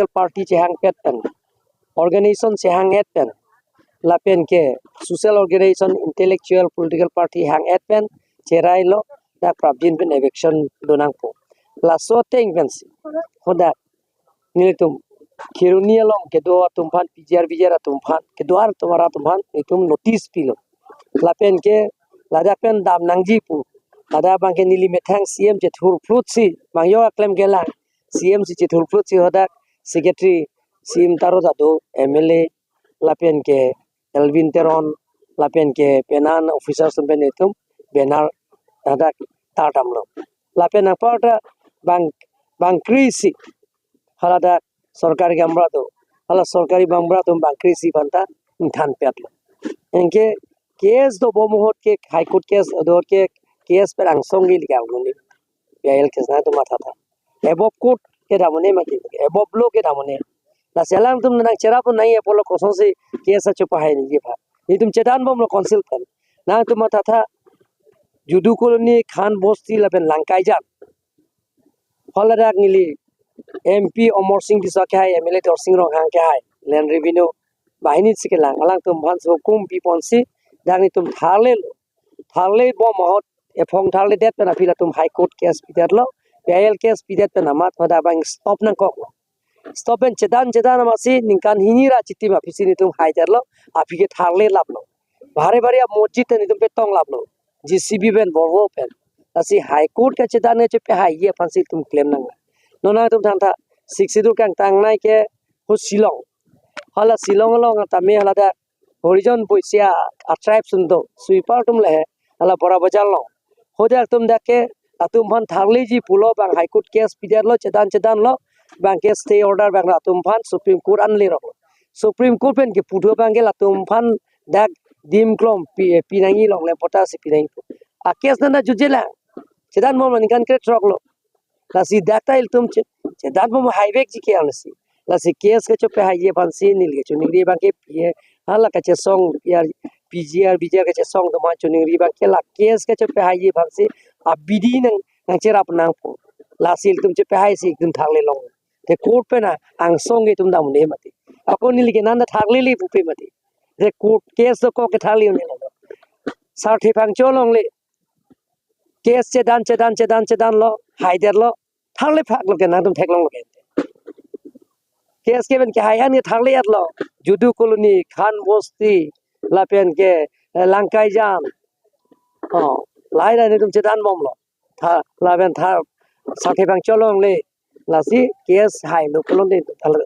party chehang pet pen organization chehang et pen la pen ke social organization intellectual political party hang et pen cherai lo da prabjin pen eviction donang po la so teng pen hoda nilitum khirunia long ke do tumfan pijr bijera tumfan ke doar tumara tumfan itum notice pilo la pen ke la da pen dam nangji pu ada bang ke nili methang cm je thur fruit si bang yo claim gela cm si je thur fruit si hoda secretary sim taro jado mla lapen ke elvin teron lapen ke penan officers ben itum benar ada tatam lo lapen apa bang krisi halada सरकारी गमरा तो हाला सरकारी बमरा तुम बांक्रीसी बनता इंठान पेटलो इनके case दो बोमोहट के high court case दौर के केस पर अंगसोंगी लिखा उन्होंने यायल केस ना तुम आता था एबोब कोर्ट के दामने में एबोब लो के दामने ना सेलांग तुम ना चेरा तो नहीं है पोलो कोसों से केस चुपा है नहीं ये भाई ये तुम चेतान बोम लो कौंसिल कर ना तुम आता था जुदू कॉलोनी खान बोस्ती लपेन लंकाई जान हॉलर नीली MP Omar Singh di sakai MLA Dor Singh rong hang kai land revenue bahini sikelang alang tum bhan so kum pi ponsi dang tum tharle bo mohot efong tharle det na pila tum high court case pidat lo PL case pidat na mat hoda bang stop nang kok stop en chedan amasi ningkan hinira chitti ma pisini tum haider lo apike tharle lab lo bare bare mojit ni tum petong lab lo GCB ben borho pen asi high court ka chedan ne che pe hai ye fansi tum claim nang nona tum thanta siksidur kang tang nai ke hu silong hala silong lo tame hala da horizon boisia tribe sundo sweeper tum le hala bora bazar lo hoda tum dake atum phan tharli ji pulo bang high court case pider lo chedan lo bang ke stay order bang atum phan supreme court an le ro supreme court pen ke pudo bang ke atum phan dak dim klom pinangi long le potas pinangi a case na jujela chedan mo man kan ke trok lo lasi data il tum chedan mo highway ji ke ansi lasi case ke chope highway bansi nil ke chuningri bang ke hala ka che song yar pgr ke che song to ma chuningri bang ke la case ke chope highway bansi abidi nang chera apnang po lasi il tum chope hai si tum thagle long te court pe na ang song ge tum dam ne mati ako nil ke nanda thagle li pupe mati te court case ko ke thali ne lo sarthi phang cholong le case chedan lo haider lo tharle phak lo ke na tum theklong lo ke case ke ben ke haihan ke tharle at lo judu colony khan bosti lapen ke langkai jam lai ra ne tum chedan bom lo tha laben thar sarthi phang cholong le lasi case hai lo kolon de thalle